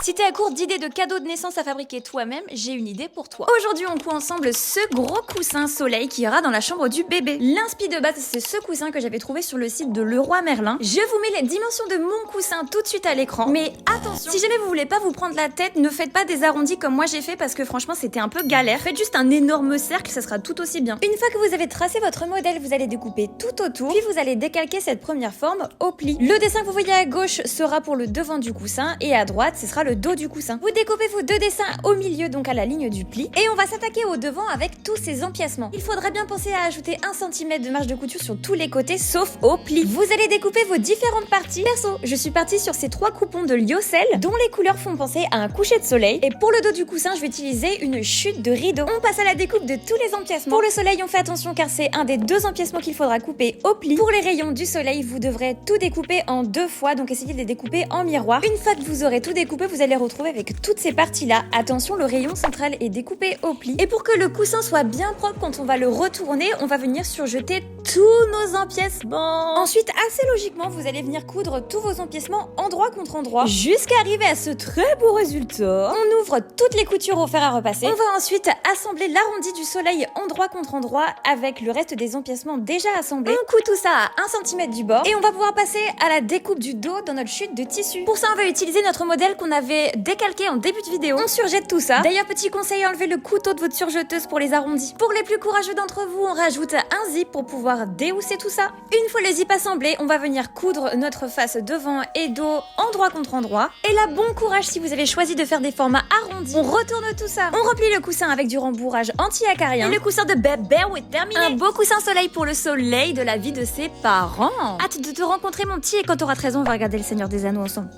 Si t'es à court d'idées de cadeaux de naissance à fabriquer toi-même, j'ai une idée pour toi. Aujourd'hui, on coud ensemble ce gros coussin soleil qui ira dans la chambre du bébé. L'inspi de base, c'est ce coussin que j'avais trouvé sur le site de Leroy Merlin. Je vous mets les dimensions de mon coussin tout de suite à l'écran. Mais attention, si jamais vous voulez pas vous prendre la tête, ne faites pas des arrondis comme moi j'ai fait parce que franchement, c'était un peu galère. Faites juste un énorme cercle, ça sera tout aussi bien. Une fois que vous avez tracé votre modèle, vous allez découper tout autour, puis vous allez décalquer cette première forme au pli. Le dessin que vous voyez à gauche sera pour le devant du coussin et à droite, ce sera le dos du coussin. Vous découpez vos deux dessins au milieu, donc à la ligne du pli, et on va s'attaquer au devant avec tous ces empiècements. Il faudrait bien penser à ajouter 1 cm de marge de couture sur tous les côtés, sauf au pli. Vous allez découper vos différentes parties. Perso, je suis partie sur ces 3 coupons de lyocell, dont les couleurs font penser à un coucher de soleil, et pour le dos du coussin, je vais utiliser une chute de rideau. On passe à la découpe de tous les empiècements. Pour le soleil, on fait attention car c'est un des 2 empiècements qu'il faudra couper au pli. Pour les rayons du soleil, vous devrez tout découper en 2 fois, donc essayez de les découper en miroir. Une fois que vous aurez tout découpé, vous allez retrouver avec toutes ces parties-là. Attention, le rayon central est découpé au pli. Et pour que le coussin soit bien propre quand on va le retourner, on va venir surjeter tous nos empiècements. Ensuite, assez logiquement, vous allez venir coudre tous vos empiècements endroit contre endroit jusqu'à arriver à ce très beau résultat. On ouvre toutes les coutures au fer à repasser. On va ensuite assembler l'arrondi du soleil endroit contre endroit avec le reste des empiècements déjà assemblés. On coud tout ça à 1 cm du bord et on va pouvoir passer à la découpe du dos dans notre chute de tissu. Pour ça, on va utiliser notre modèle qu'on avait décalqué en début de vidéo. On surjette tout ça. D'ailleurs, petit conseil, enlevez le couteau de votre surjeteuse pour les arrondis. Pour les plus courageux d'entre vous, on rajoute un zip pour pouvoir déhousser tout ça. Une fois le zip assemblé, on va venir coudre notre face devant et dos endroit contre endroit. Et là, bon courage si vous avez choisi de faire des formats arrondis. On retourne tout ça. On replie le coussin avec du rembourrage anti-acarien. Et le coussin de bébé est terminé. Un beau coussin soleil pour le soleil de la vie de ses parents. Hâte de te rencontrer mon petit, et quand t'auras 13 ans, on va regarder Le Seigneur des Anneaux ensemble.